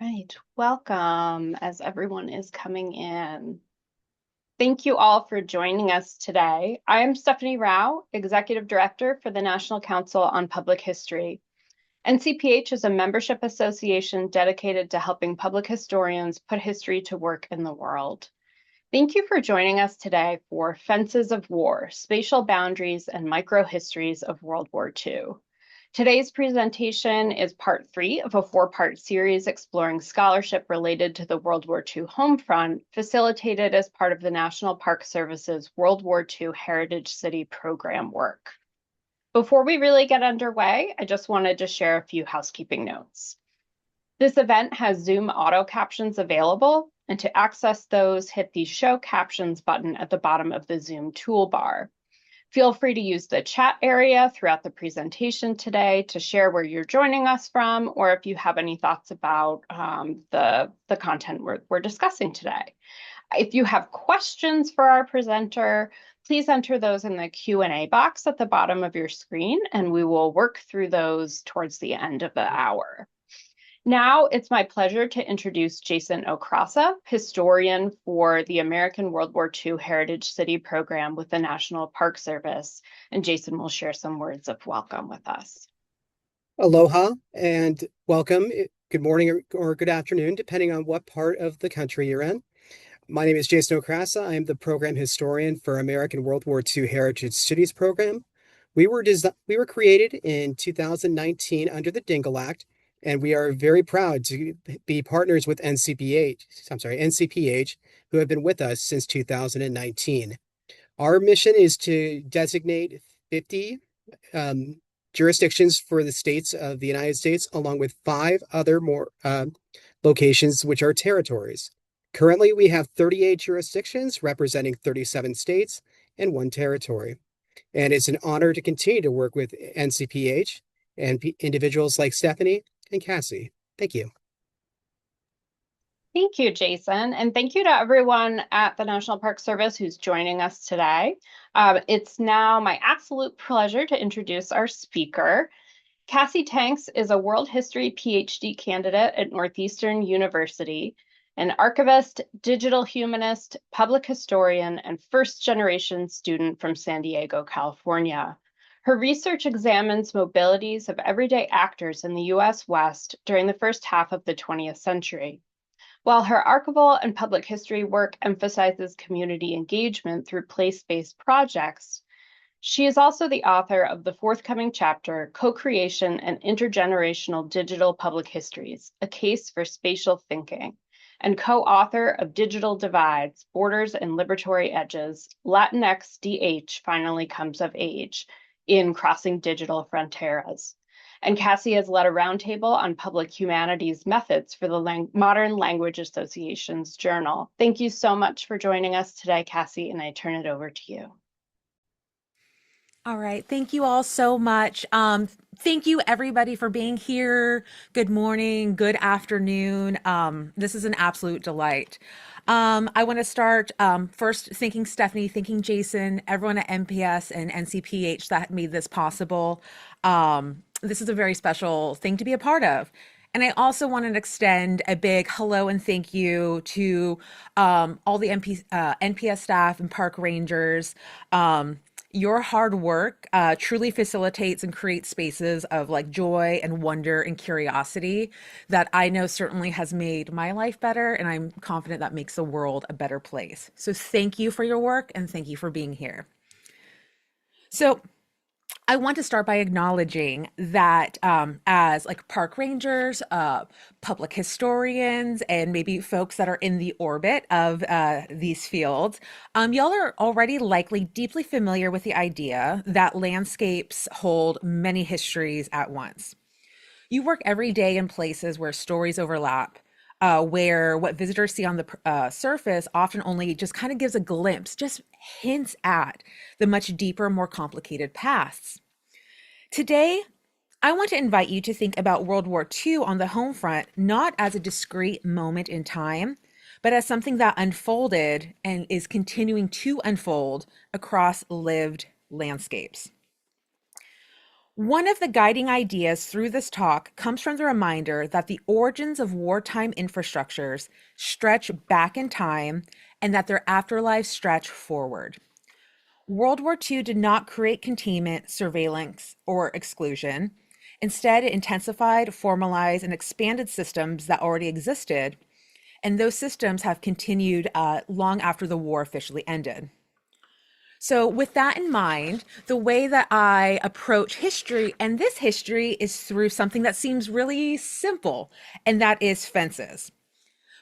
Right, welcome as everyone is coming in. Thank you all for joining us today. I am Stephanie Rao, Executive Director for the National Council on Public History. NCPH is a membership association dedicated to helping public historians put history to work in the world. Thank you for joining us today for Fences of War, Spatial Boundaries and Microhistories of World War II. Today's presentation is part 3 of a 4-part series exploring scholarship related to the World War II home front, facilitated as part of the National Park Service's World War II Heritage City program work. Before we really get underway, I just wanted to share a few housekeeping notes. This event has Zoom auto captions available, and to access those, hit the Show Captions button at the bottom of the Zoom toolbar. Feel free to use the chat area throughout the presentation today to share where you're joining us from, or if you have any thoughts about the content we're discussing today. If you have questions for our presenter, please enter those in the Q&A box at the bottom of your screen, and we will work through those towards the end of the hour. Now it's my pleasure to introduce Jason Okrasa, historian for the American World War II Heritage City program with the National Park Service. And Jason will share some words of welcome with us. Aloha and welcome. Good morning or good afternoon, depending on what part of the country you're in. My name is Jason Okrasa. I am the program historian for American World War II Heritage Cities program. We were created in 2019 under the Dingle Act, and we are very proud to be partners with NCPH, who have been with us since 2019. Our mission is to designate 50 jurisdictions for the states of the United States, along with 5 other more locations, which are territories. Currently, we have 38 jurisdictions representing 37 states and 1 territory. And it's an honor to continue to work with NCPH and individuals like Stephanie and Cassie. Thank you. Thank you, Jason. And thank you to everyone at the National Park Service who's joining us today. It's now my absolute pleasure to introduce our speaker. Cassie Tanks is a world history PhD candidate at Northeastern University, an archivist, digital humanist, public historian, and first-generation student from San Diego, California. Her research examines mobilities of everyday actors in the U.S. West during the first half of the 20th century. While her archival and public history work emphasizes community engagement through place-based projects, she is also the author of the forthcoming chapter, Co-Creation and Intergenerational Digital Public Histories, A Case for Spatial Thinking, and co-author of Digital Divides, Borders and Liberatory Edges, Latinx DH Finally Comes of Age, in Crossing Digital Fronteras. And Cassie has led a roundtable on public humanities methods for the Modern Language Association's journal. Thank you so much for joining us today, Cassie, and I turn it over to you. All right. Thank you all so much. Thank you everybody for being here. Good morning, good afternoon. This is an absolute delight. I want to start first thanking Stephanie, thanking Jason, everyone at NPS and NCPH that made this possible. This is a very special thing to be a part of. And I also want to extend a big hello and thank you to all the NPS staff and park rangers. Your hard work truly facilitates and creates spaces of like joy and wonder and curiosity that I know certainly has made my life better, and I'm confident that makes the world a better place. So thank you for your work and thank you for being here. So I want to start by acknowledging that as like park rangers, public historians, and maybe folks that are in the orbit of these fields, y'all are already likely deeply familiar with the idea that landscapes hold many histories at once. You work every day in places where stories overlap, where what visitors see on the surface often only just kind of gives a glimpse, just hints at the much deeper, more complicated pasts. Today, I want to invite you to think about World War II on the home front, not as a discrete moment in time, but as something that unfolded and is continuing to unfold across lived landscapes. One of the guiding ideas through this talk comes from the reminder that the origins of wartime infrastructures stretch back in time and that their afterlives stretch forward. World War II did not create containment, surveillance, or exclusion. Instead, it intensified, formalized, and expanded systems that already existed, and those systems have continued long after the war officially ended. So, with that in mind, the way that I approach history and this history is through something that seems really simple, and that is fences.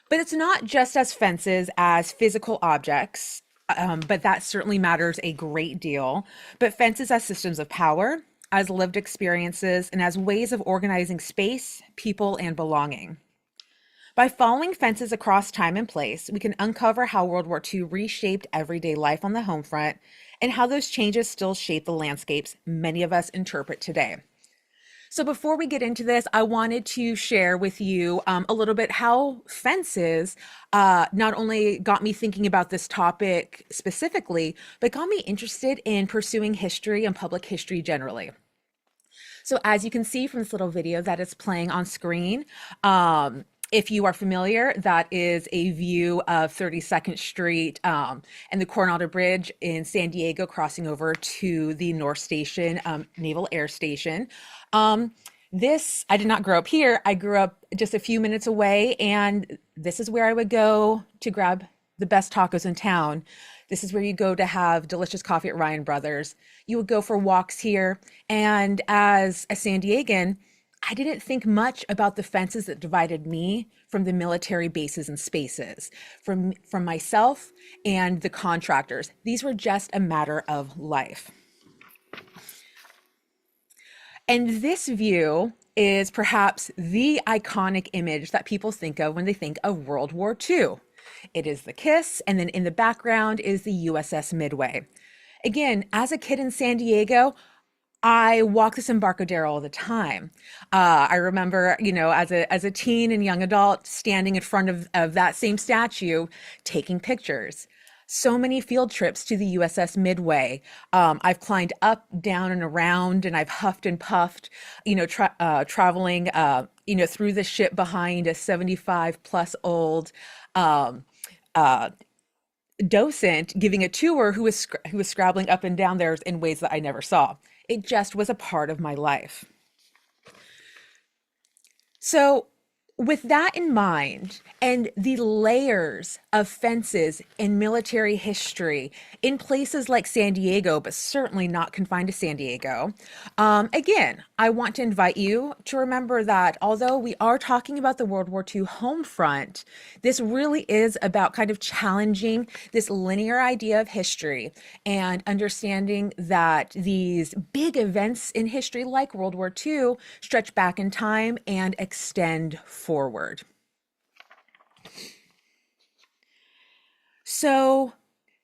But it's not just as fences as physical objects, but that certainly matters a great deal. But fences as systems of power, as lived experiences, and as ways of organizing space, people, and belonging. By following fences across time and place, we can uncover how World War II reshaped everyday life on the home front and how those changes still shape the landscapes many of us interpret today. So before we get into this, I wanted to share with you a little bit how fences not only got me thinking about this topic specifically, but got me interested in pursuing history and public history generally. So as you can see from this little video that is playing on screen, if you are familiar, that is a view of 32nd Street and the Coronado Bridge in San Diego, crossing over to the North Station Naval Air Station. I did not grow up here. I grew up just a few minutes away, and this is where I would go to grab the best tacos in town. This is where you go to have delicious coffee at Ryan Brothers. You would go for walks here. And as a San Diegan, I didn't think much about the fences that divided me from the military bases and spaces, from myself and the contractors. These were just a matter of life. And this view is perhaps the iconic image that people think of when they think of World War II. It is the kiss, and then in the background is the USS Midway. Again, as a kid in San Diego, I walk this Embarcadero all the time. I remember, as a teen and young adult, standing in front of that same statue, taking pictures. So many field trips to the USS Midway. I've climbed up, down, and around, and I've huffed and puffed, traveling, through the ship behind a 75 plus old docent giving a tour who was scrabbling up and down there in ways that I never saw. It just was a part of my life. So with that in mind, and the layers of fences in military history in places like San Diego, but certainly not confined to San Diego, again, I want to invite you to remember that although we are talking about the World War II home front, this really is about kind of challenging this linear idea of history and understanding that these big events in history like World War II stretch back in time and extend forward. So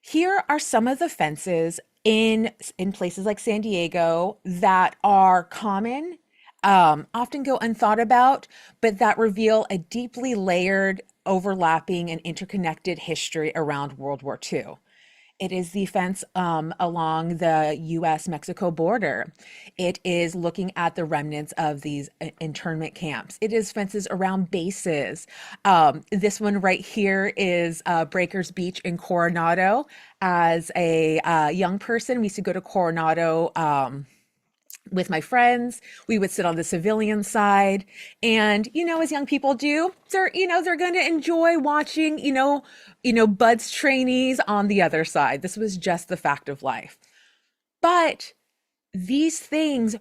here are some of the fences in places like San Diego that are common, often go unthought about, but that reveal a deeply layered, overlapping, and interconnected history around World War II. It is the fence along the US-Mexico border. It is looking at the remnants of these internment camps. It is fences around bases. This one right here is Breakers Beach in Coronado. As a young person, we used to go to Coronado with my friends. We would sit on the civilian side, and as young people do, they're going to enjoy watching buds trainees on the other side. This was just the fact of life. But these things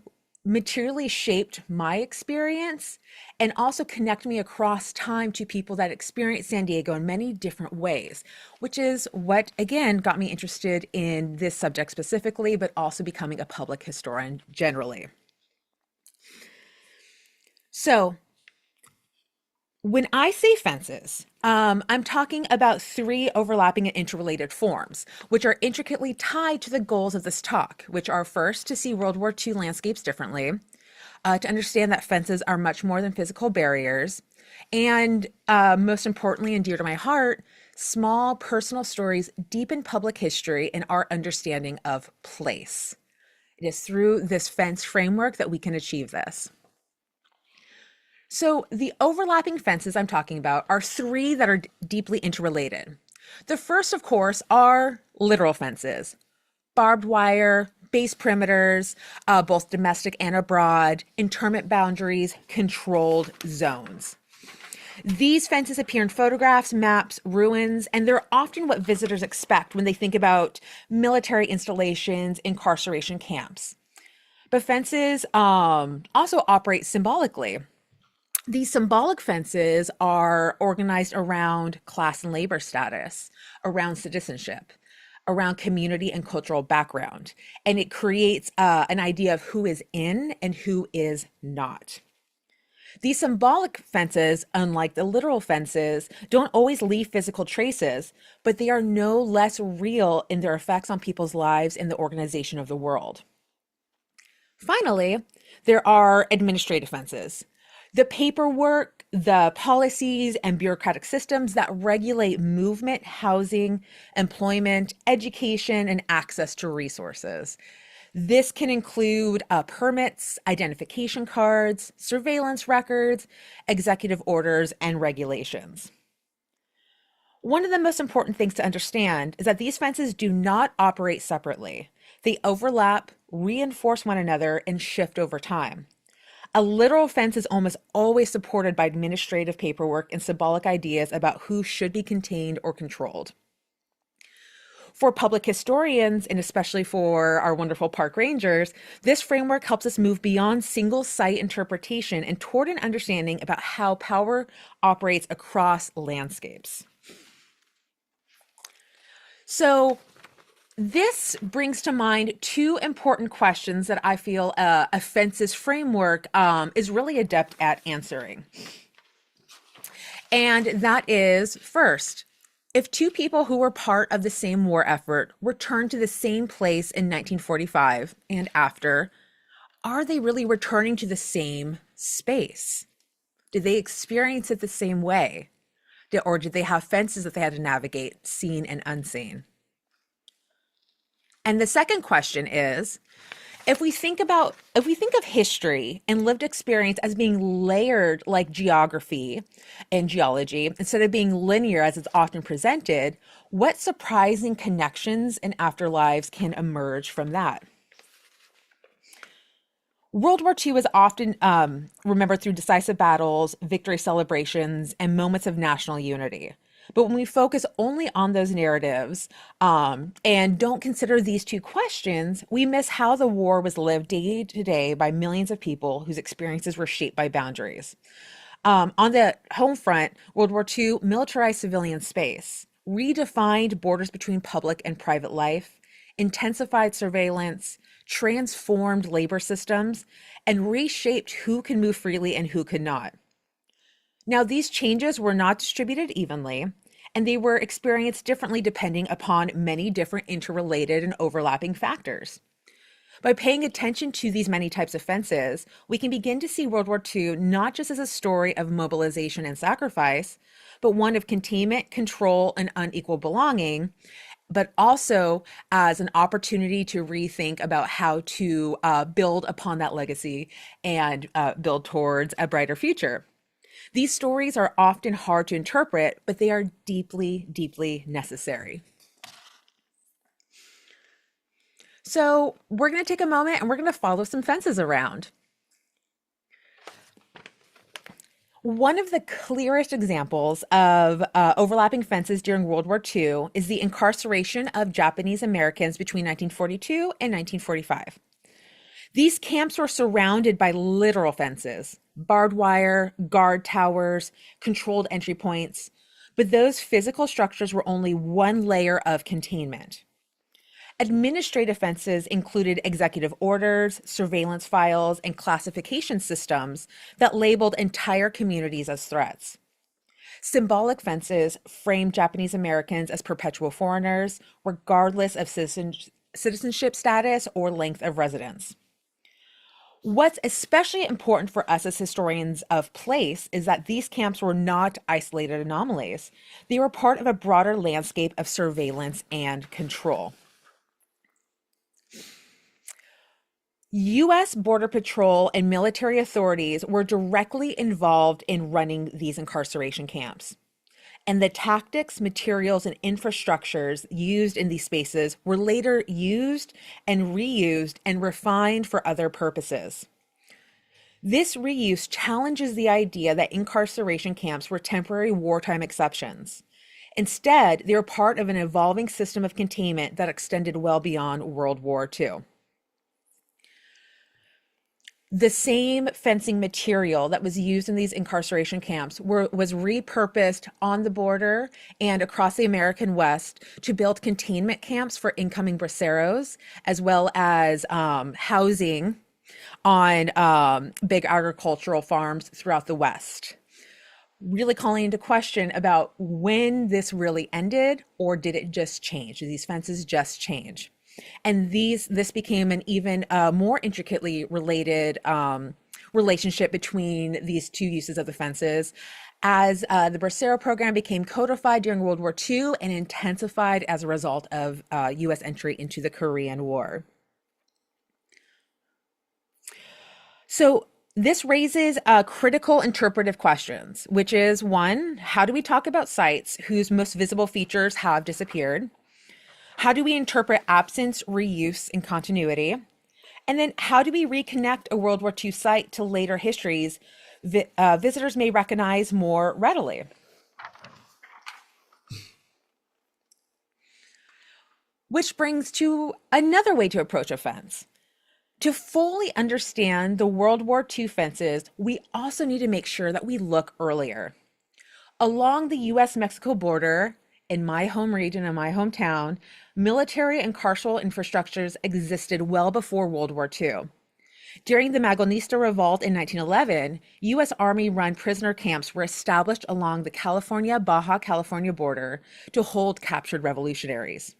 materially shaped my experience and also connect me across time to people that experience San Diego in many different ways, which is what, again, got me interested in this subject specifically, but also becoming a public historian generally. So when I say fences, I'm talking about three overlapping and interrelated forms, which are intricately tied to the goals of this talk, which are first, to see World War II landscapes differently, to understand that fences are much more than physical barriers, and most importantly and dear to my heart, small personal stories deepen public history and our understanding of place. It is through this fence framework that we can achieve this. So the overlapping fences I'm talking about are three that are deeply interrelated. The first, of course, are literal fences, barbed wire, base perimeters, both domestic and abroad, internment boundaries, controlled zones. These fences appear in photographs, maps, ruins, and they're often what visitors expect when they think about military installations, incarceration camps. But fences also operate symbolically. These symbolic fences are organized around class and labor status, around citizenship, around community and cultural background. And it creates an idea of who is in and who is not. These symbolic fences, unlike the literal fences, don't always leave physical traces, but they are no less real in their effects on people's lives and the organization of the world. Finally, there are administrative fences. The paperwork, the policies, and bureaucratic systems that regulate movement, housing, employment, education, and access to resources. This can include permits, identification cards, surveillance records, executive orders, and regulations. One of the most important things to understand is that these fences do not operate separately. They overlap, reinforce one another, and shift over time. A literal fence is almost always supported by administrative paperwork and symbolic ideas about who should be contained or controlled. For public historians, and especially for our wonderful park rangers, this framework helps us move beyond single site interpretation and toward an understanding about how power operates across landscapes. So, this brings to mind two important questions that I feel a fences framework is really adept at answering. And that is, first, if two people who were part of the same war effort returned to the same place in 1945 and after, are they really returning to the same space? Did they experience it the same way? Or did they have fences that they had to navigate, seen and unseen? And the second question is, if we think of history and lived experience as being layered like geography and geology, instead of being linear as it's often presented, what surprising connections and afterlives can emerge from that? World War II is often remembered through decisive battles, victory celebrations, and moments of national unity. But when we focus only on those narratives and don't consider these two questions, we miss how the war was lived day to day by millions of people whose experiences were shaped by boundaries. On the home front, World War II militarized civilian space, redefined borders between public and private life, intensified surveillance, transformed labor systems, and reshaped who can move freely and who could not. Now, these changes were not distributed evenly, and they were experienced differently depending upon many different interrelated and overlapping factors. By paying attention to these many types of fences, we can begin to see World War II not just as a story of mobilization and sacrifice, but one of containment, control, and unequal belonging, but also as an opportunity to rethink about how to build upon that legacy and build towards a brighter future. These stories are often hard to interpret, but they are deeply, deeply necessary. So we're going to take a moment and we're going to follow some fences around. One of the clearest examples of overlapping fences during World War II is the incarceration of Japanese Americans between 1942 and 1945. These camps were surrounded by literal fences, barbed wire, guard towers, controlled entry points, but those physical structures were only one layer of containment. Administrative fences included executive orders, surveillance files, and classification systems that labeled entire communities as threats. Symbolic fences framed Japanese Americans as perpetual foreigners, regardless of citizenship status or length of residence. What's especially important for us as historians of place is that these camps were not isolated anomalies. They were part of a broader landscape of surveillance and control. U.S. Border Patrol and military authorities were directly involved in running these incarceration camps. And the tactics, materials, and infrastructures used in these spaces were later used and reused and refined for other purposes. This reuse challenges the idea that incarceration camps were temporary wartime exceptions. Instead, they were part of an evolving system of containment that extended well beyond World War II. The same fencing material that was used in these incarceration camps was repurposed on the border and across the American West to build containment camps for incoming braceros, as well as housing on big agricultural farms throughout the West. Really calling into question about when this really ended, or did it just change? Did these fences just change? And this became an even more intricately related relationship between these two uses of the fences as the Bracero program became codified during World War II and intensified as a result of U.S. entry into the Korean War. So this raises critical interpretive questions, which is one, how do we talk about sites whose most visible features have disappeared? How do we interpret absence, reuse, and continuity? And then how do we reconnect a World War II site to later histories visitors may recognize more readily? Which brings to another way to approach a fence. To fully understand the World War II fences, we also need to make sure that we look earlier. Along the US-Mexico border, in my home region, in my hometown, military and carceral infrastructures existed well before World War II. During the Magonista Revolt in 1911, U.S. Army-run prisoner camps were established along the California-Baja California border to hold captured revolutionaries.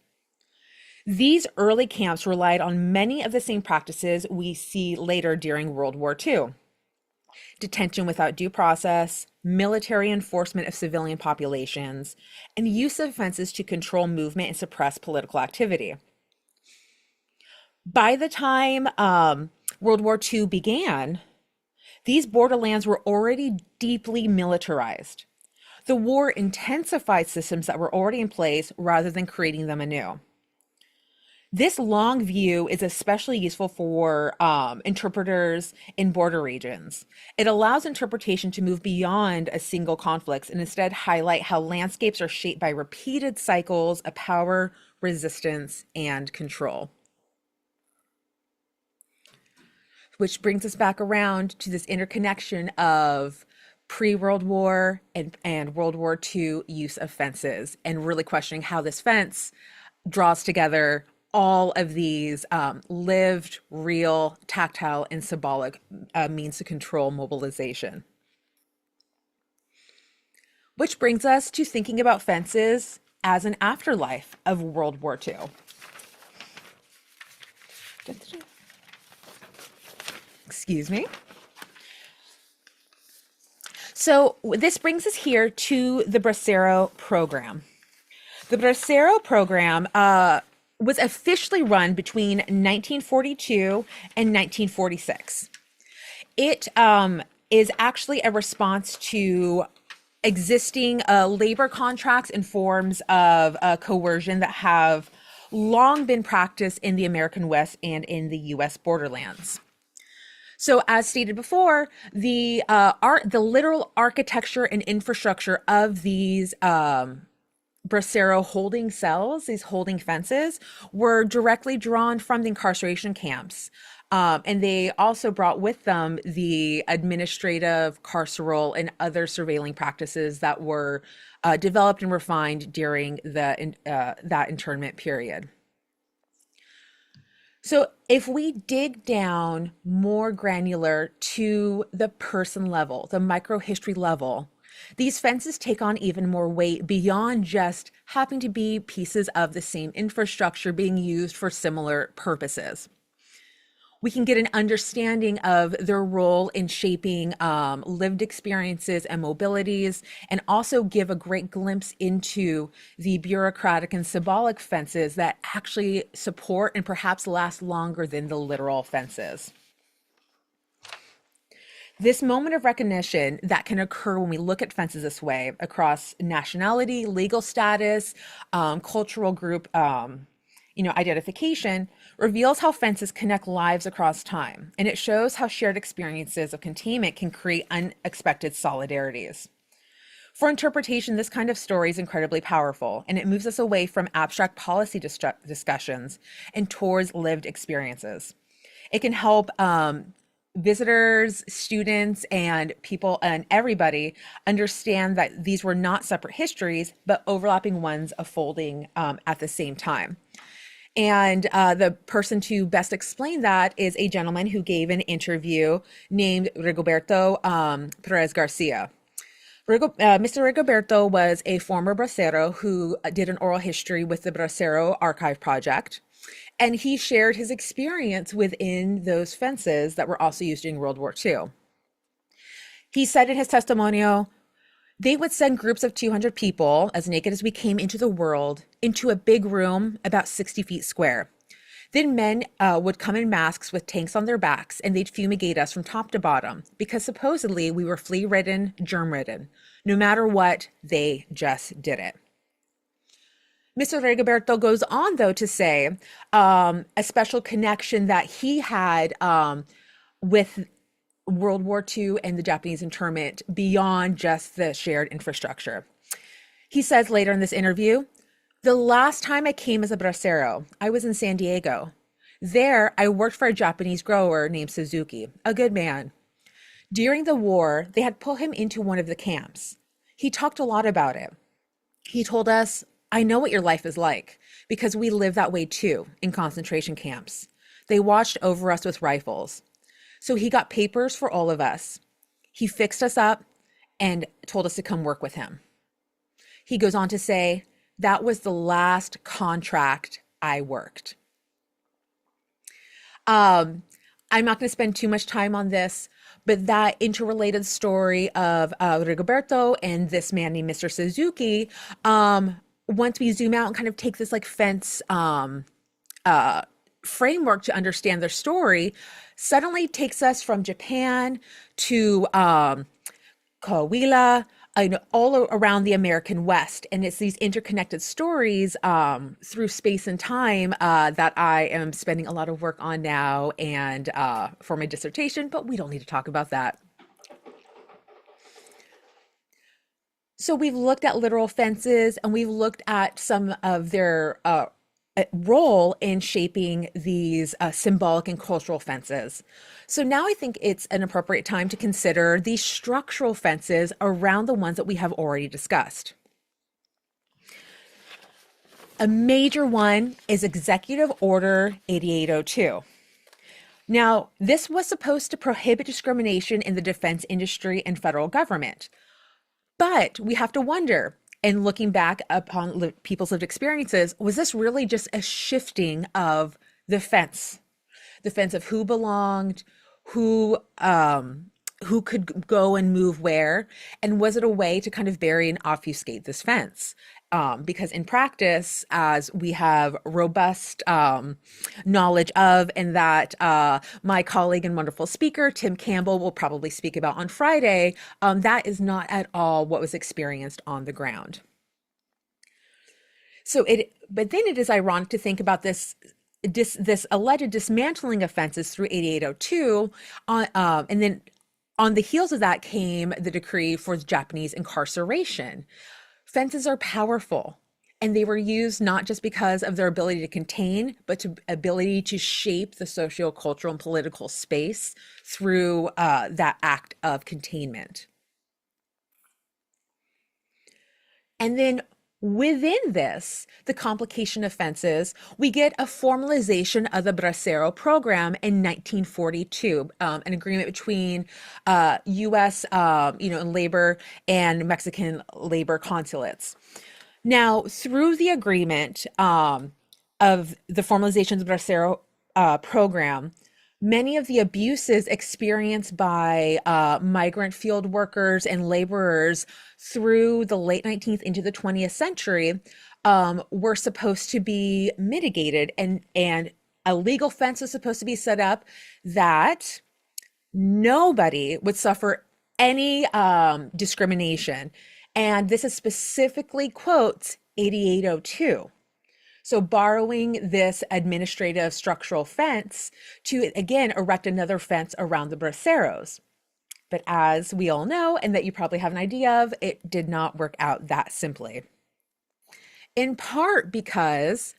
These early camps relied on many of the same practices we see later during World War II. Detention without due process, military enforcement of civilian populations, and use of fences to control movement and suppress political activity. By the time World War II began, these borderlands were already deeply militarized. The war intensified systems that were already in place rather than creating them anew. This long view is especially useful for interpreters in border regions. It allows interpretation to move beyond a single conflict and instead highlight how landscapes are shaped by repeated cycles of power, resistance, and control. Which brings us back around to this interconnection of pre-World War and World War II use of fences, and really questioning how this fence draws together all of these lived, real, tactile, and symbolic means to control mobilization. Which brings us to thinking about fences as an afterlife of World War II. Excuse me. So this brings us here to the Bracero program. The Bracero program was officially run between 1942 and 1946. It is actually a response to existing labor contracts and forms of coercion that have long been practiced in the American West and in the U.S. borderlands. So as stated before, the literal architecture and infrastructure of these Bracero holding cells, these holding fences, were directly drawn from the incarceration camps. And they also brought with them the administrative, carceral, and other surveilling practices that were developed and refined during that internment period. So if we dig down more granular to the person level, the microhistory level, these fences take on even more weight beyond just having to be pieces of the same infrastructure being used for similar purposes. We can get an understanding of their role in shaping lived experiences and mobilities, and also give a great glimpse into the bureaucratic and symbolic fences that actually support and perhaps last longer than the literal fences. This moment of recognition that can occur when we look at fences this way across nationality, legal status, cultural group, identification, reveals how fences connect lives across time, and it shows how shared experiences of containment can create unexpected solidarities. For interpretation, this kind of story is incredibly powerful, and it moves us away from abstract policy discussions and towards lived experiences. It can help visitors, students, and people and everybody understand that these were not separate histories, but overlapping ones unfolding at the same time. And the person to best explain that is a gentleman who gave an interview named Rigoberto Perez Garcia. Mr. Rigoberto was a former bracero who did an oral history with the Bracero Archive Project. And he shared his experience within those fences that were also used during World War II. He said in his testimonial, they would send groups of 200 people, as naked as we came into the world, into a big room about 60 feet square. Then men would come in masks with tanks on their backs, and they'd fumigate us from top to bottom because supposedly we were flea-ridden, germ-ridden. No matter what, they just did it. Mr. Rigoberto goes on, though, to say a special connection that he had with World War II and the Japanese internment beyond just the shared infrastructure. He says later in this interview, the last time I came as a bracero, I was in San Diego. There, I worked for a Japanese grower named Suzuki, a good man. During the war, they had put him into one of the camps. He talked a lot about it. He told us, I know what your life is like because we live that way too in concentration camps. They watched over us with rifles. So he got papers for all of us. He fixed us up and told us to come work with him. He goes on to say, that was the last contract I worked. I'm not going to spend too much time on this, but that interrelated story of Rigoberto and this man named Mr. Suzuki, once we zoom out and kind of take this like fence framework to understand their story, suddenly takes us from Japan to Coahuila, all around the American West. And it's these interconnected stories through space and time that I am spending a lot of work on now and for my dissertation, but we don't need to talk about that. So we've looked at literal fences and we've looked at some of their role in shaping these symbolic and cultural fences. So now I think it's an appropriate time to consider these structural fences around the ones that we have already discussed. A major one is Executive Order 8802. Now, this was supposed to prohibit discrimination in the defense industry and federal government. But we have to wonder, and looking back upon people's lived experiences, was this really just a shifting of the fence of who belonged, who could go and move where, and was it a way to kind of bury and obfuscate this fence? Because in practice, as we have robust knowledge of, and that my colleague and wonderful speaker, Tim Campbell, will probably speak about on Friday, that is not at all what was experienced on the ground. But then it is ironic to think about this alleged dismantling of fences through 8802, and then on the heels of that came the decree for Japanese incarceration. Fences are powerful, and they were used not just because of their ability to contain, but to ability to shape the socio-cultural and political space through that act of containment. And then within this, the complication of fences, we get a formalization of the Bracero program in 1942, an agreement between U.S. labor and Mexican labor consulates. Now, through the agreement of the formalization of the Bracero program, Many of the abuses experienced by migrant field workers and laborers through the late 19th into the 20th century were supposed to be mitigated, and a legal fence was supposed to be set up that nobody would suffer any discrimination. And this is specifically quotes 8802. So borrowing this administrative structural fence to, again, erect another fence around the braceros. But as we all know, and that you probably have an idea of, it did not work out that simply. In part because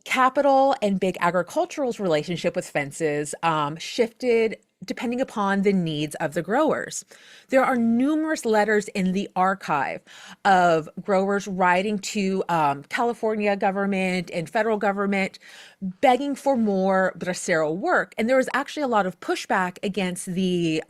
capital and big agricultural's relationship with fences shifted depending upon the needs of the growers. There are numerous letters in the archive of growers writing to California government and federal government begging for more bracero work. And there was actually a lot of pushback against the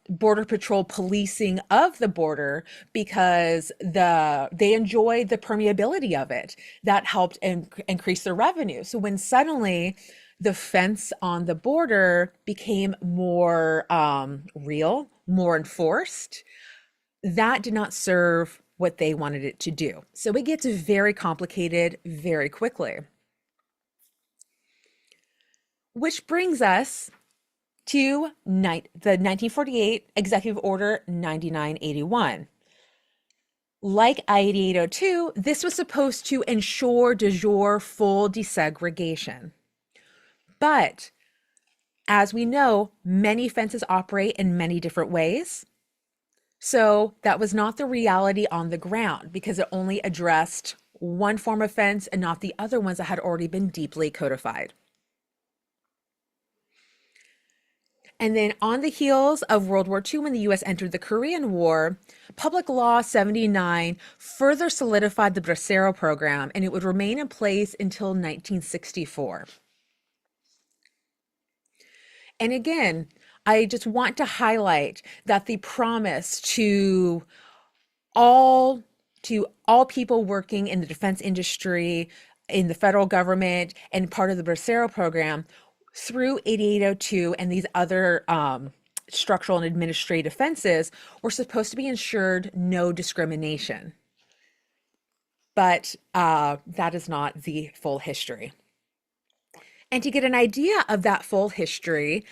border patrol policing of the border because they enjoyed the permeability of it. That helped increase their revenue. So when suddenly the fence on the border became more real, more enforced, that did not serve what they wanted it to do. So it gets very complicated very quickly. Which brings us to the 1948 Executive Order 9981. Like I-8802, this was supposed to ensure de jure full desegregation. But as we know, many fences operate in many different ways. So that was not the reality on the ground because it only addressed one form of fence and not the other ones that had already been deeply codified. And then on the heels of World War II, when the US entered the Korean War, Public Law 79 further solidified the bracero program, and it would remain in place until 1964. And again, I just want to highlight that the promise to all people working in the defense industry, in the federal government, and part of the bracero program through 8802 and these other structural and administrative fences were supposed to be ensured no discrimination. But that is not the full history. And to get an idea of that full history,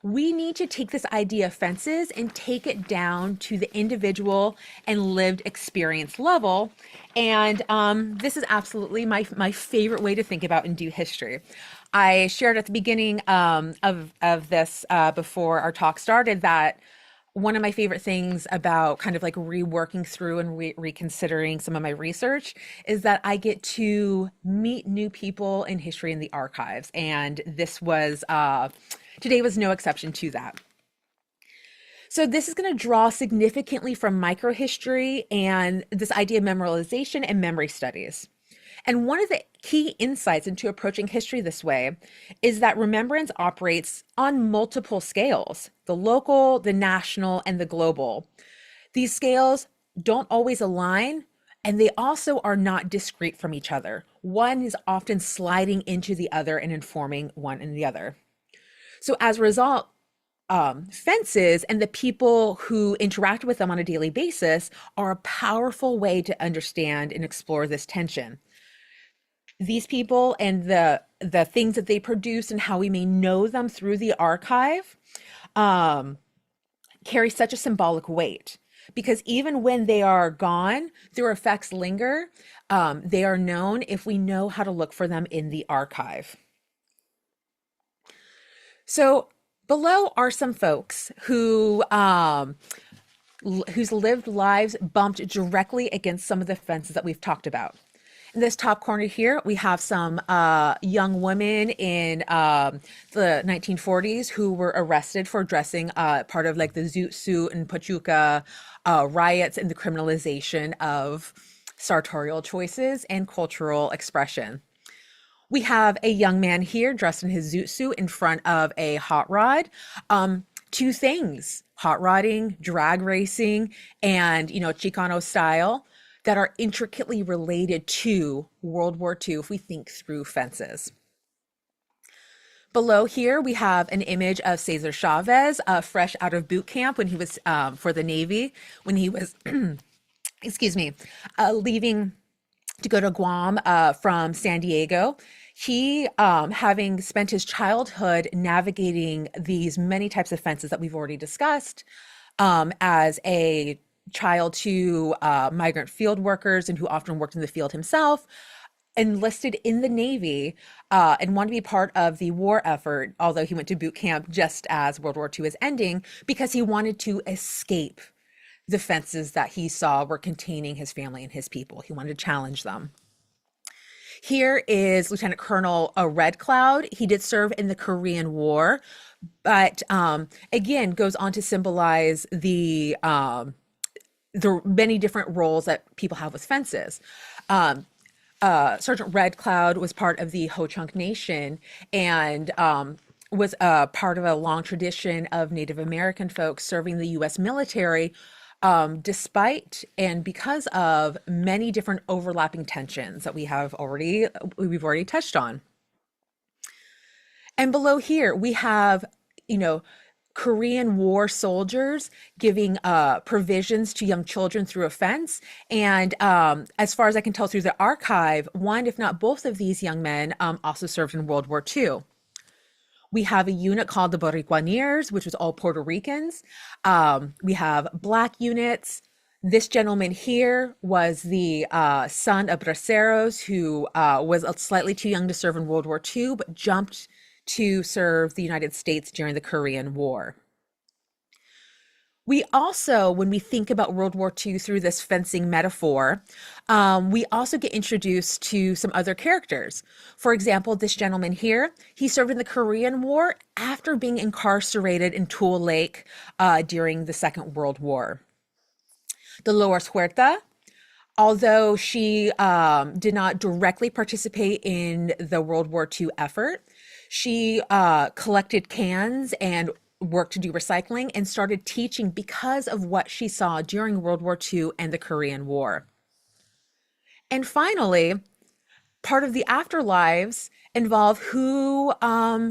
we need to take this idea of fences and take it down to the individual and lived experience level. And this is absolutely my favorite way to think about and do history. I shared at the beginning of this before our talk started that one of my favorite things about kind of like reworking through and reconsidering some of my research is that I get to meet new people in history in the archives. And this was, today was no exception to that. So this is going to draw significantly from microhistory and this idea of memorialization and memory studies. And one of the key insights into approaching history this way is that remembrance operates on multiple scales, the local, the national, and the global. These scales don't always align, and they also are not discrete from each other. One is often sliding into the other and informing one and the other. So as a result, fences and the people who interact with them on a daily basis are a powerful way to understand and explore this tension. These people and the things that they produce and how we may know them through the archive carry such a symbolic weight because even when they are gone, their effects linger. They are known if we know how to look for them in the archive. So below are some folks who whose lived lives bumped directly against some of the fences that we've talked about. In this top corner here, we have some young women in the 1940s who were arrested for dressing part of like the Zoot Suit and Pachuca riots and the criminalization of sartorial choices and cultural expression. We have a young man here dressed in his Zoot Suit in front of a hot rod. Two things, hot rodding, drag racing, and, Chicano style that are intricately related to World War II if we think through fences. Below here, we have an image of Cesar Chavez, fresh out of boot camp when he was for the Navy, when he was, excuse me, leaving to go to Guam from San Diego. He, having spent his childhood navigating these many types of fences that we've already discussed, as a child to migrant field workers and who often worked in the field himself, enlisted in the Navy and wanted to be part of the war effort, although he went to boot camp just as World War II is ending, because he wanted to escape the fences that he saw were containing his family and his people. He wanted to challenge them. Here is Lieutenant Colonel Red Cloud. He did serve in the Korean War, but again, goes on to symbolize the many different roles that people have with fences. Sergeant Red Cloud was part of the Ho Chunk Nation and was part of a long tradition of Native American folks serving the U.S. military, despite and because of many different overlapping tensions that we've already touched on. And below here, we have, Korean War soldiers giving provisions to young children through a fence. And as far as I can tell through the archive, one, if not both of these young men also served in World War II. We have a unit called the Boricuaneers, which was all Puerto Ricans. We have Black units. This gentleman here was the son of braceros who was slightly too young to serve in World War II, but jumped to serve the United States during the Korean War. We also, when we think about World War II through this fencing metaphor, we also get introduced to some other characters. For example, this gentleman here, he served in the Korean War after being incarcerated in Tule Lake during the Second World War. Dolores Huerta, although she did not directly participate in the World War II effort, she collected cans and worked to do recycling and started teaching because of what she saw during World War II and the Korean War. And finally, part of the afterlives involve who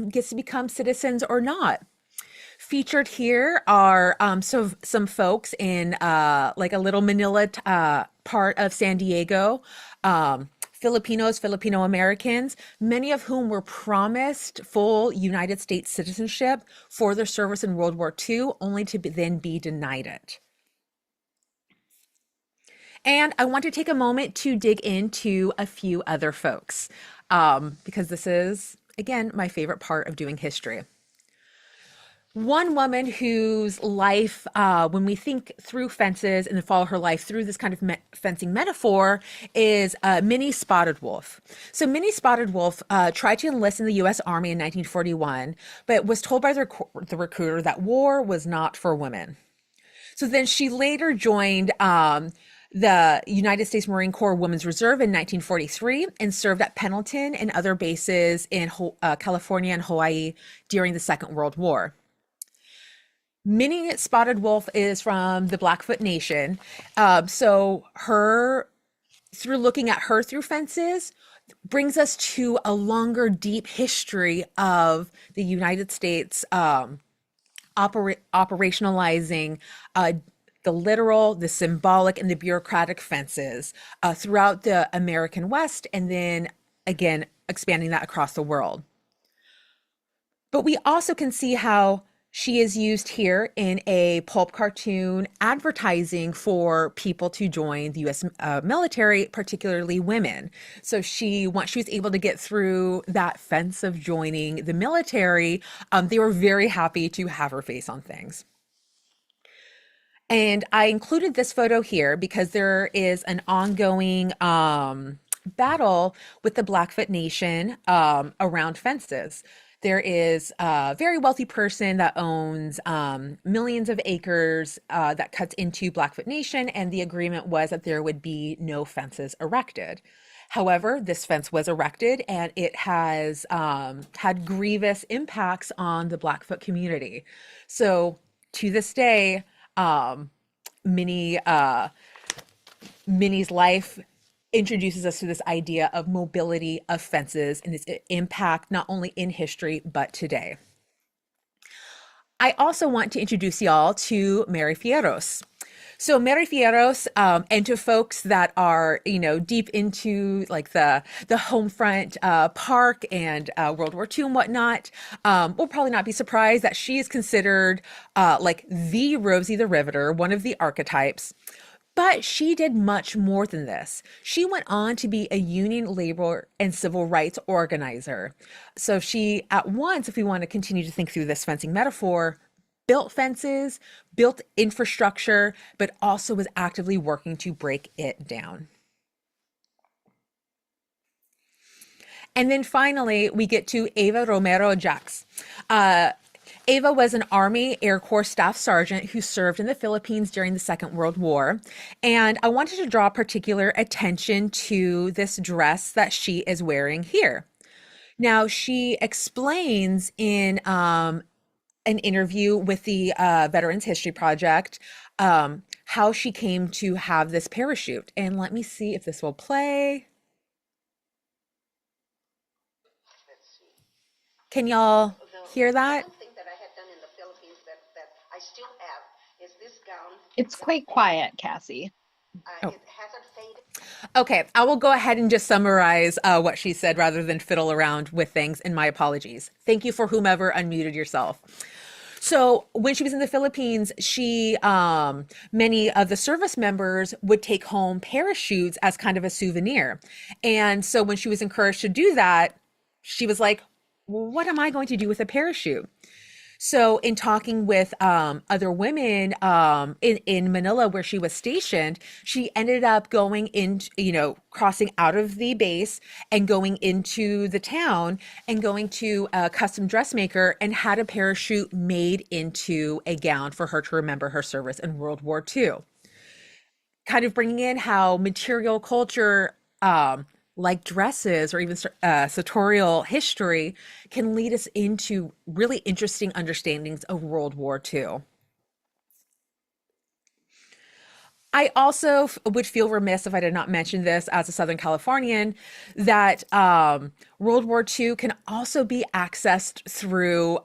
gets to become citizens or not. Featured here are some folks in like a little Manila part of San Diego, Filipinos, Filipino Americans, many of whom were promised full United States citizenship for their service in World War II, only to then be denied it. And I want to take a moment to dig into a few other folks, because this is, again, my favorite part of doing history. One woman whose life, when we think through fences and follow her life through this kind of fencing metaphor, is Minnie Spotted Wolf. So Minnie Spotted Wolf tried to enlist in the U.S. Army in 1941, but was told by the recruiter that war was not for women. So then she later joined the United States Marine Corps Women's Reserve in 1943 and served at Pendleton and other bases in California and Hawaii during the Second World War. Minnie Spotted Wolf is from the Blackfoot Nation. So through looking at her through fences, brings us to a longer, deep history of the United States operationalizing the literal, the symbolic, and the bureaucratic fences throughout the American West, and then again, expanding that across the world. But we also can see how she is used here in a pulp cartoon advertising for people to join the U.S. military, particularly women. So once she was able to get through that fence of joining the military, they were very happy to have her face on things. And I included this photo here because there is an ongoing battle with the Blackfoot Nation around fences. There is a very wealthy person that owns millions of acres that cuts into Blackfoot Nation, and the agreement was that there would be no fences erected. However, this fence was erected, and it has had grievous impacts on the Blackfoot community. So to this day, Minnie's life introduces us to this idea of mobility of fences and its impact not only in history, but today. I also want to introduce y'all to Mary Fierros. So Mary Fierros, and to folks that are, deep into like the home front park and World War II and whatnot, will probably not be surprised that she is considered like the Rosie the Riveter, one of the archetypes. But she did much more than this. She went on to be a union labor and civil rights organizer. So she, at once, if we want to continue to think through this fencing metaphor, built fences, built infrastructure, but also was actively working to break it down. And then finally, we get to Eva Romero Jaques. Eva was an Army Air Corps Staff Sergeant who served in the Philippines during the Second World War. And I wanted to draw particular attention to this dress that she is wearing here. Now, she explains in an interview with the Veterans History Project how she came to have this parachute. And let me see if this will play. Can y'all hear that? It's quite quiet, Cassie. Oh. Okay, I will go ahead and just summarize what she said rather than fiddle around with things, and my apologies. Thank you for whomever unmuted yourself. So when she was in the Philippines, many of the service members would take home parachutes as kind of a souvenir. And so when she was encouraged to do that, she was like, well, what am I going to do with a parachute? So in talking with other women in Manila where she was stationed, she ended up going into, crossing out of the base and going into the town and going to a custom dressmaker and had a parachute made into a gown for her to remember her service in World War II. Kind of bringing in how material culture, like dresses or even sartorial history, can lead us into really interesting understandings of World War II. I also would feel remiss if I did not mention this as a Southern Californian, that World War II can also be accessed through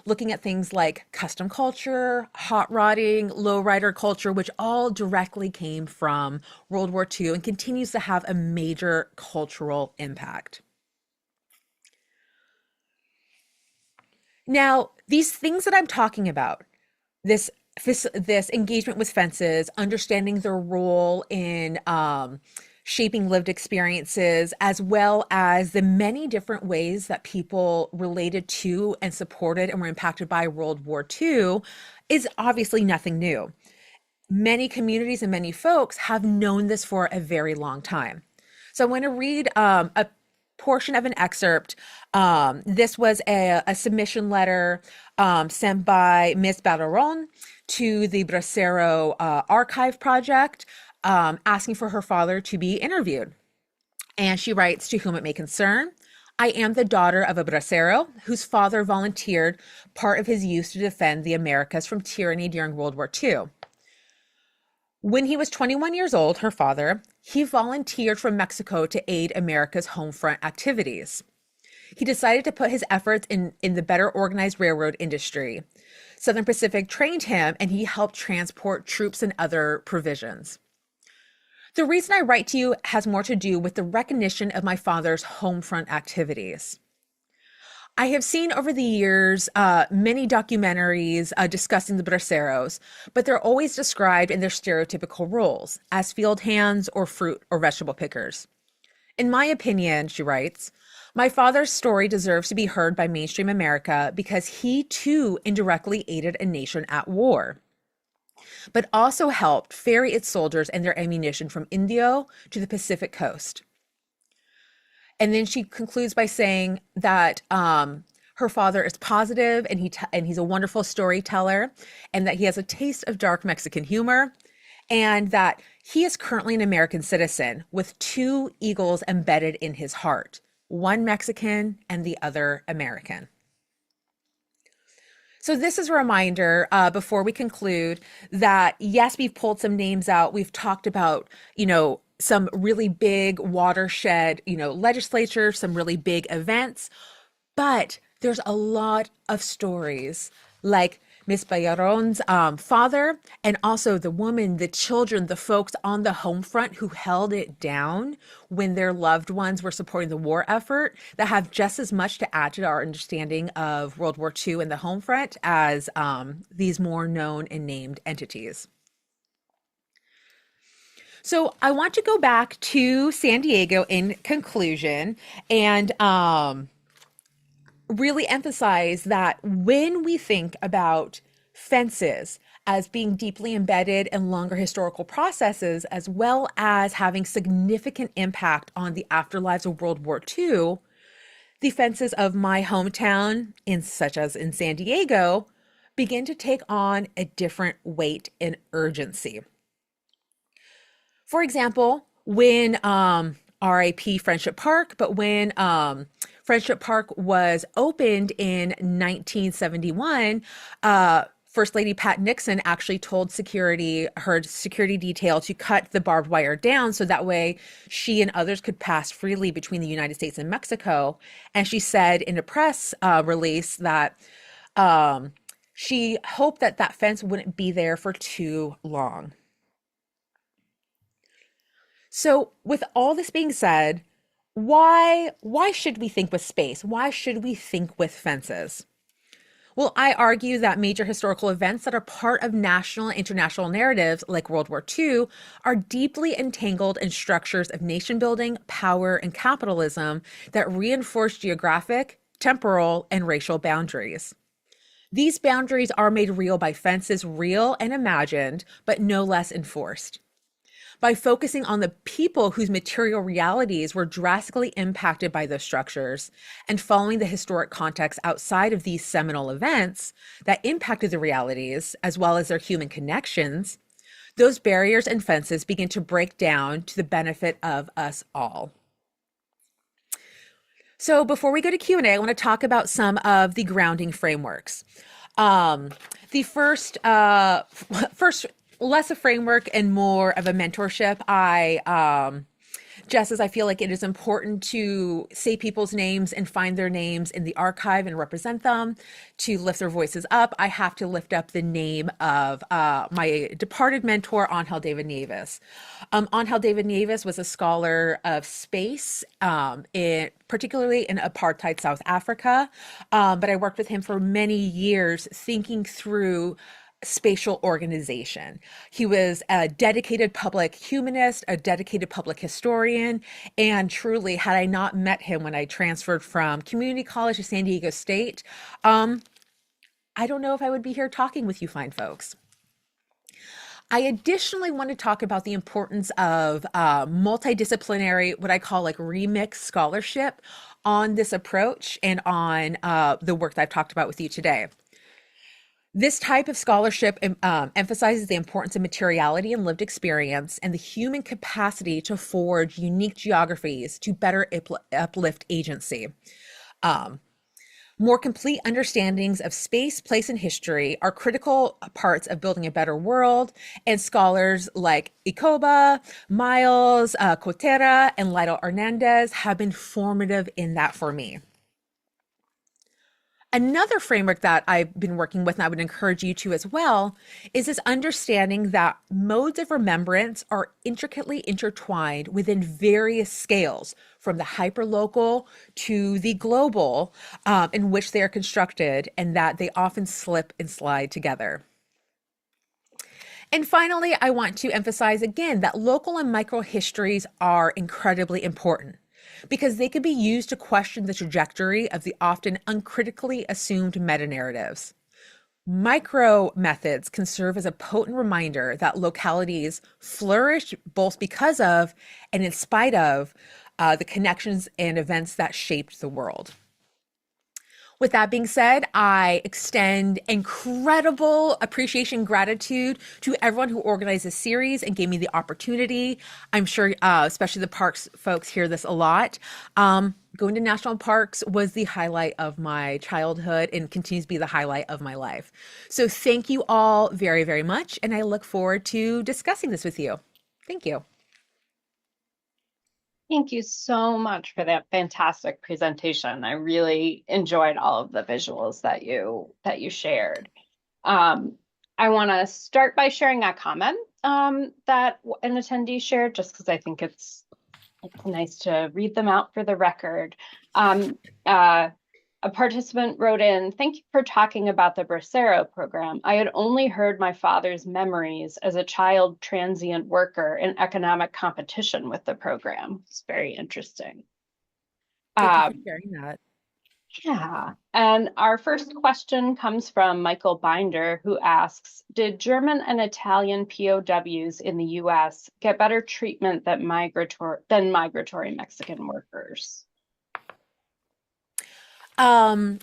looking at things like custom culture, hot rodding, lowrider culture, which all directly came from World War II and continues to have a major cultural impact. Now, these things that I'm talking about, this engagement with fences, understanding their role in shaping lived experiences, as well as the many different ways that people related to and supported and were impacted by World War II, is obviously nothing new. Many communities and many folks have known this for a very long time. So I'm going to read a portion of an excerpt. This was a submission letter sent by Miss Barreron to the Bracero Archive Project, asking for her father to be interviewed. And she writes, to whom it may concern, I am the daughter of a bracero whose father volunteered part of his youth to defend the Americas from tyranny during World War II. When he was 21 years old, her father, he volunteered from Mexico to aid America's home front activities. He decided to put his efforts in the better organized railroad industry. Southern Pacific trained him, and he helped transport troops and other provisions. The reason I write to you has more to do with the recognition of my father's home front activities. I have seen over the years many documentaries discussing the braceros, but they're always described in their stereotypical roles as field hands or fruit or vegetable pickers. In my opinion, she writes, my father's story deserves to be heard by mainstream America because he too indirectly aided a nation at war, but also helped ferry its soldiers and their ammunition from Indio to the Pacific coast. And then she concludes by saying that her father is positive and he's a wonderful storyteller, and that he has a taste of dark Mexican humor, and that he is currently an American citizen with two eagles embedded in his heart, one Mexican and the other American. So this is a reminder before we conclude that, yes, we've pulled some names out. We've talked about, some really big watershed, legislature, some really big events, but there's a lot of stories like Miss Bayeron's father, and also the woman, the children, the folks on the home front who held it down when their loved ones were supporting the war effort, that have just as much to add to our understanding of World War II and the home front as these more known and named entities. So I want to go back to San Diego in conclusion and really emphasize that when we think about fences as being deeply embedded in longer historical processes, as well as having significant impact on the afterlives of World War II, the fences of my hometown, such as in San Diego, begin to take on a different weight and urgency. For example, when RIP Friendship Park, but when Friendship Park was opened in 1971, First Lady Pat Nixon actually told her security detail to cut the barbed wire down so that way she and others could pass freely between the United States and Mexico. And she said in a press release that she hoped that that fence wouldn't be there for too long. So with all this being said, why should we think with space? Why should we think with fences? Well, I argue that major historical events that are part of national and international narratives like World War II are deeply entangled in structures of nation building, power, and capitalism that reinforce geographic, temporal, and racial boundaries. These boundaries are made real by fences, real and imagined, but no less enforced. By focusing on the people whose material realities were drastically impacted by those structures and following the historic context outside of these seminal events that impacted the realities, as well as their human connections, those barriers and fences begin to break down to the benefit of us all. So before we go to Q&A, I want to talk about some of the grounding frameworks. The first less a framework and more of a mentorship. Just as I feel like it is important to say people's names and find their names in the archive and represent them, to lift their voices up, I have to lift up the name of my departed mentor, Angel David Nieves. Angel David Nieves was a scholar of space, particularly in apartheid South Africa, but I worked with him for many years thinking through spatial organization. He was a dedicated public humanist, a dedicated public historian, and truly, had I not met him when I transferred from community college to San Diego State, I don't know if I would be here talking with you fine folks. I additionally want to talk about the importance of multidisciplinary, what I call like remix scholarship on this approach and on the work that I've talked about with you today. This type of scholarship emphasizes the importance of materiality and lived experience and the human capacity to forge unique geographies to better uplift agency. More complete understandings of space, place, and history are critical parts of building a better world, and scholars like Ikoba, Miles, Cotera, and Lito Hernandez have been formative in that for me. Another framework that I've been working with, and I would encourage you to as well, is this understanding that modes of remembrance are intricately intertwined within various scales, from the hyperlocal to the global, in which they are constructed, and that they often slip and slide together. And finally, I want to emphasize again that local and micro histories are incredibly important, because they can be used to question the trajectory of the often uncritically assumed meta-narratives. Micro methods can serve as a potent reminder that localities flourish both because of and in spite of the connections and events that shaped the world. With that being said, I extend incredible appreciation, gratitude to everyone who organized this series and gave me the opportunity. I'm sure, especially the parks folks, hear this a lot. Going to national parks was the highlight of my childhood and continues to be the highlight of my life. So thank you all very, very much, and I look forward to discussing this with you. Thank you. Thank you so much for that fantastic presentation. I really enjoyed all of the visuals that you shared. Um, I want to start by sharing a comment that an attendee shared, just because I think it's nice to read them out for the record. Um, uh, a participant wrote in, "Thank you for talking about the Bracero program. I had only heard my father's memories as a child transient worker in economic competition with the program." It's very interesting. Thank you for Um, sharing that. yeah. And our first question comes from Michael Binder, who asks, "Did German and Italian POWs in the US get better treatment than migratory Mexican workers?" Um,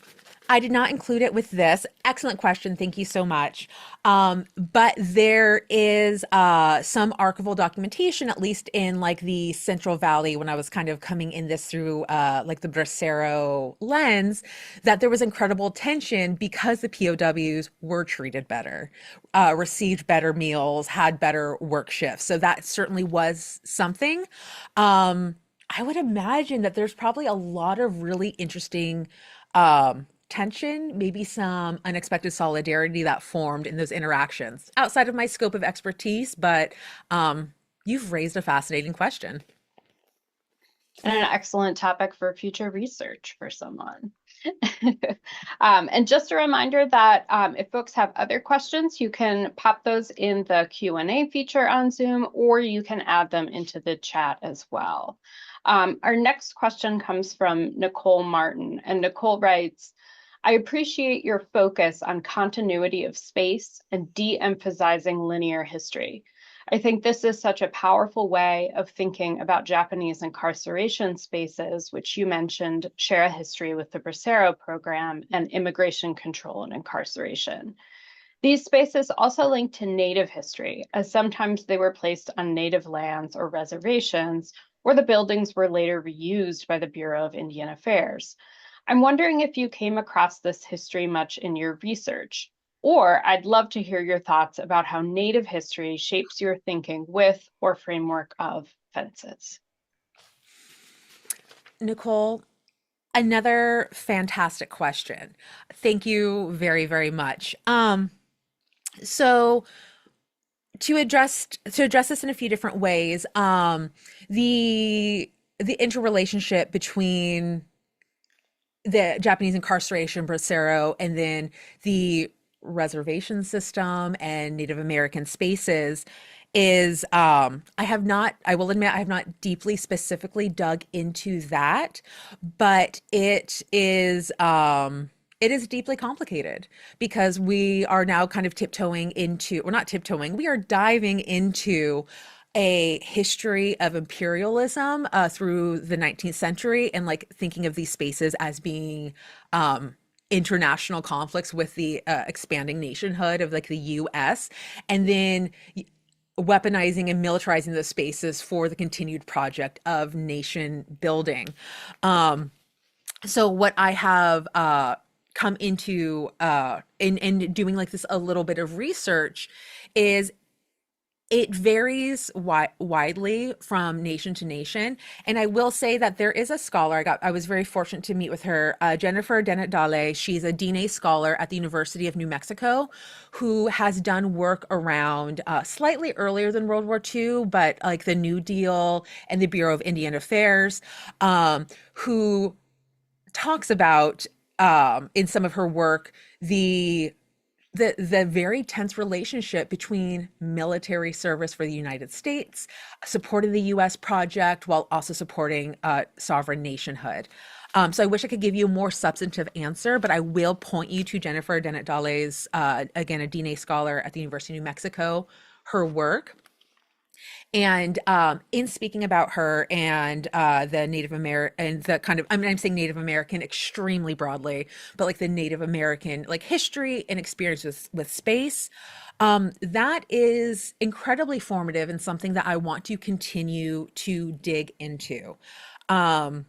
I did not include it with this. Excellent question. Thank you so much. But there is some archival documentation, at least in like the Central Valley, when I was kind of coming in this through like the Bracero lens, that there was incredible tension because the POWs were treated better, received better meals, had better work shifts. So that certainly was something. I would imagine that there's probably a lot of really interesting tension, maybe some unexpected solidarity that formed in those interactions outside of my scope of expertise, but you've raised a fascinating question. And an excellent topic for future research for someone. And just a reminder that if folks have other questions, you can pop those in the Q&A feature on Zoom, or you can add them into the chat as well. Our next question comes from Nicole Martin, and Nicole writes, "I appreciate your focus on continuity of space and de-emphasizing linear history. I think this is such a powerful way of thinking about Japanese incarceration spaces, which you mentioned share a history with the Bracero program and immigration control and incarceration. These spaces also link to Native history, as sometimes they were placed on Native lands or reservations, or the buildings were later reused by the Bureau of Indian Affairs. I'm wondering if you came across this history much in your research, or I'd love to hear your thoughts about how Native history shapes your thinking with or framework of fences." Nicole, another fantastic question. Thank you very, very much. So to address this in a few different ways, the interrelationship between the Japanese incarceration, Bracero, and then the reservation system and Native American spaces is I will admit I have not deeply specifically dug into that, but it is deeply complicated because we are now kind of tiptoeing into, we're not tiptoeing, we are diving into a history of imperialism through the 19th century and like thinking of these spaces as being international conflicts with the expanding nationhood of like the US, and then weaponizing and militarizing those spaces for the continued project of nation building. So what I have come into in doing like this a little bit of research is it varies widely from nation to nation. And I will say that there is a scholar, I was very fortunate to meet with her, Jennifer Dennett Dale. She's a Dean A scholar at the University of New Mexico who has done work around slightly earlier than World War II, but like the New Deal and the Bureau of Indian Affairs, who talks about in some of her work the very tense relationship between military service for the United States, supporting the U.S. project while also supporting sovereign nationhood. So I wish I could give you a more substantive answer, but I will point you to Jennifer Dennett Dale's, again, a DNA scholar at the University of New Mexico, her work. And in speaking about her and the Native American and the kind of, I mean, I'm saying Native American extremely broadly, but like the Native American like history and experience with space, that is incredibly formative and something that I want to continue to dig into. Um,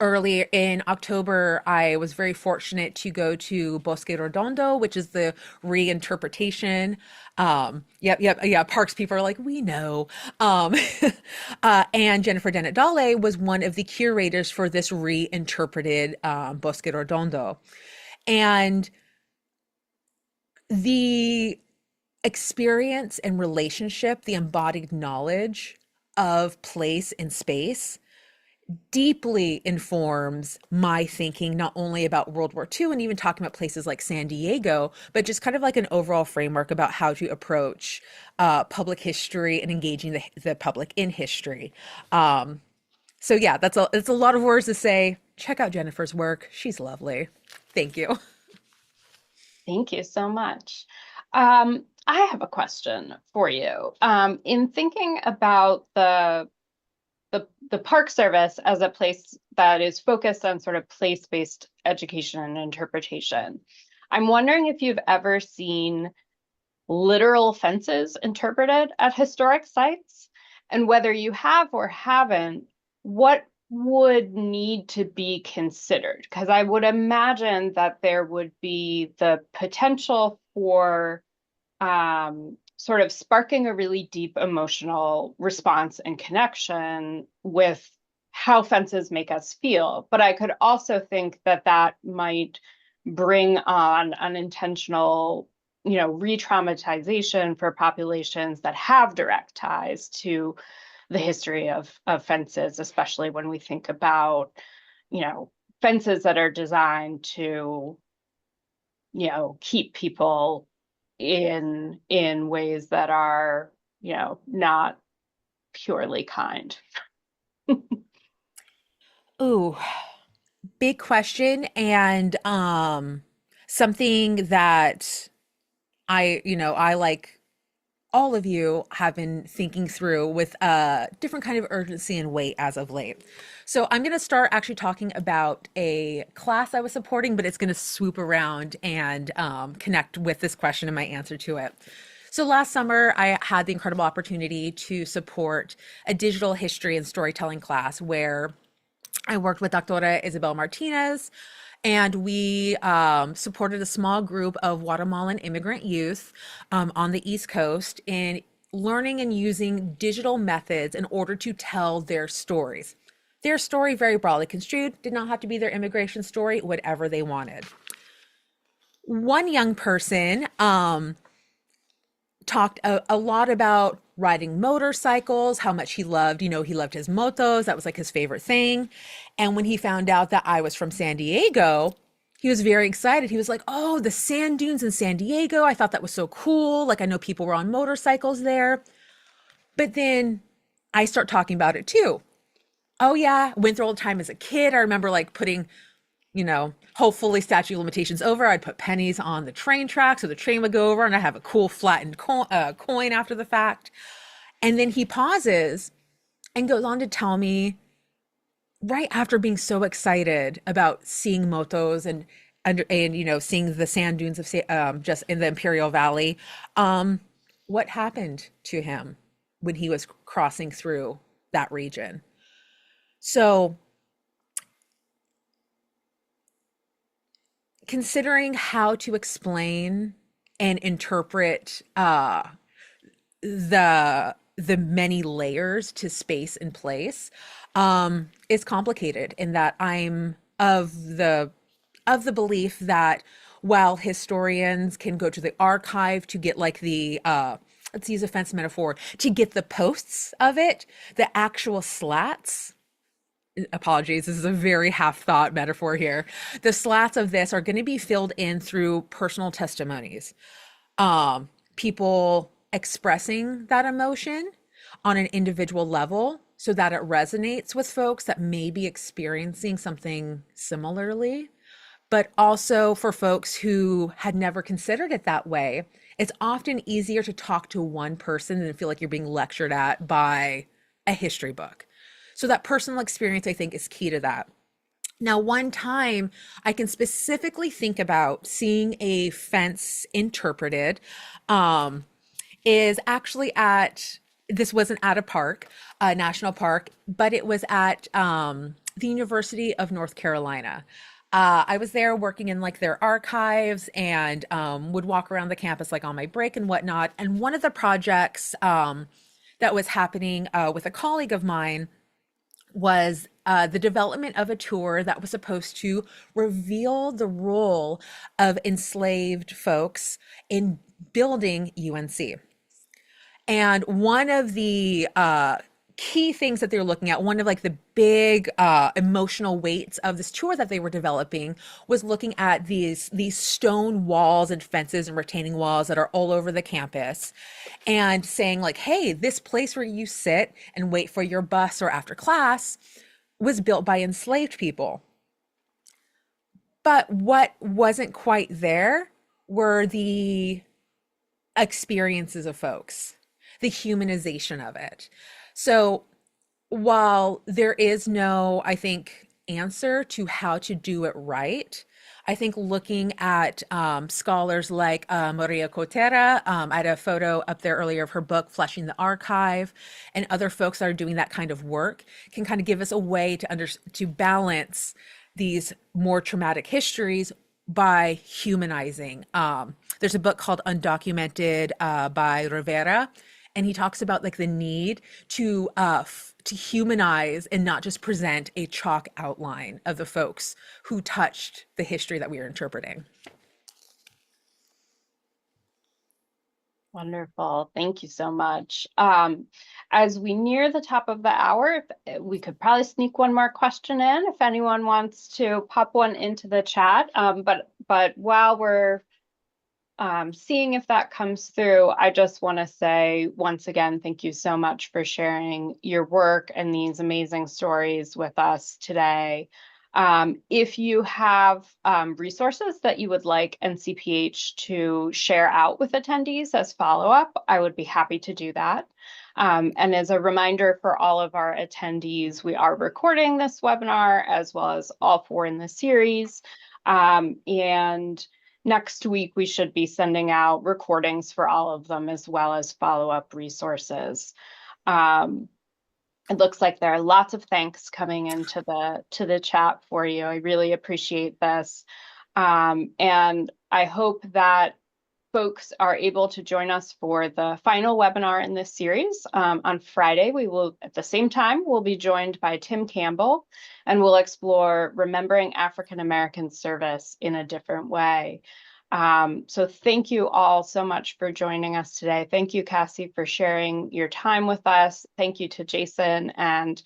earlier in October, I was very fortunate to go to Bosque Redondo, which is the reinterpretation. Yeah. Parks people are like, we know. Um, and Jennifer Dennett Dale was one of the curators for this reinterpreted Bosque Redondo. And the experience and relationship, the embodied knowledge of place and space deeply informs my thinking, not only about World War II and even talking about places like San Diego, but just kind of like an overall framework about how to approach public history and engaging the public in history. So yeah, it's a lot of words to say. Check out Jennifer's work. She's lovely. Thank you. Thank you so much. I have a question for you. In thinking about the Park Service as a place that is focused on sort of place-based education and interpretation, I'm wondering if you've ever seen literal fences interpreted at historic sites, and whether you have or haven't, what would need to be considered? Because I would imagine that there would be the potential for sort of sparking a really deep emotional response and connection with how fences make us feel. But I could also think that that might bring on unintentional, re-traumatization for populations that have direct ties to the history of fences, especially when we think about, fences that are designed to, keep people in ways that are, not purely kind. Ooh, big question, and something that I like all of you have been thinking through with a different kind of urgency and weight as of late. So I'm going to start actually talking about a class I was supporting, but it's going to swoop around and connect with this question and my answer to it. So last summer, I had the incredible opportunity to support a digital history and storytelling class where I worked with Dr. Isabel Martinez, and we supported a small group of Guatemalan immigrant youth on the East Coast in learning and using digital methods in order to tell their stories. Their story, very broadly construed, did not have to be their immigration story, whatever they wanted. One young person talked a lot about riding motorcycles, how much he loved, he loved his motos. That was like his favorite thing. And when he found out that I was from San Diego, he was very excited. He was like, oh, the sand dunes in San Diego. I thought that was so cool. Like, I know people were on motorcycles there. But then I start talking about it too. Oh, yeah. Went through all the time as a kid. I remember like putting hopefully statute of limitations over, I'd put pennies on the train track so the train would go over and I have a cool flattened coin after the fact. And then he pauses and goes on to tell me, right after being so excited about seeing motos and seeing the sand dunes of just in the Imperial Valley, what happened to him when he was crossing through that region. So considering how to explain and interpret the many layers to space and place is complicated, in that I'm of the belief that while historians can go to the archive to get like the let's use a fence metaphor, to get the posts of it, the actual slats, apologies, this is a very half thought metaphor here, the slats of this are going to be filled in through personal testimonies, people expressing that emotion on an individual level so that it resonates with folks that may be experiencing something similarly, but also for folks who had never considered it that way. It's often easier to talk to one person than feel like you're being lectured at by a history book. So that personal experience, I think, is key to that. Now, one time I can specifically think about seeing a fence interpreted is actually this wasn't at a park, a national park, but it was at the University of North Carolina. I was there working in like their archives and would walk around the campus like on my break and whatnot. And one of the projects that was happening with a colleague of mine was the development of a tour that was supposed to reveal the role of enslaved folks in building UNC. And one of the key things that they're looking at, one of like the big emotional weights of this tour that they were developing, was looking at these stone walls and fences and retaining walls that are all over the campus, and saying like, hey, this place where you sit and wait for your bus or after class was built by enslaved people. But what wasn't quite there were the experiences of folks, the humanization of it. So while there is no, I think, answer to how to do it right, I think looking at scholars like Maria Cotera, I had a photo up there earlier of her book, Fleshing the Archive, and other folks that are doing that kind of work can kind of give us a way to balance these more traumatic histories by humanizing. There's a book called Undocumented by Rivera, and he talks about like the need to humanize and not just present a chalk outline of the folks who touched the history that we are interpreting. Wonderful. Thank you so much. As we near the top of the hour, we could probably sneak one more question in if anyone wants to pop one into the chat. But while we're seeing if that comes through, I just want to say once again, thank you so much for sharing your work and these amazing stories with us today. If you have resources that you would like NCPH to share out with attendees as follow-up, I would be happy to do that. And as a reminder for all of our attendees, we are recording this webinar as well as all four in the series. And next week, we should be sending out recordings for all of them as well as follow-up resources. It looks like there are lots of thanks coming into the chat for you. I really appreciate this. And I hope that folks are able to join us for the final webinar in this series. On Friday, we will, at the same time, we'll be joined by Tim Campbell, and we'll explore remembering African American service in a different way. So thank you all so much for joining us today. Thank you, Cassie, for sharing your time with us. Thank you to Jason and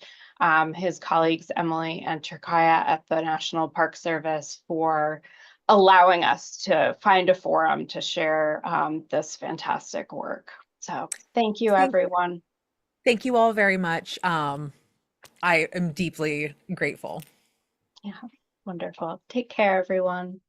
his colleagues, Emily and Turkaya at the National Park Service, for allowing us to find a forum to share this fantastic work. So thank you, Thank, everyone. thank you all very much. I am deeply grateful. Yeah, wonderful. Take care, everyone.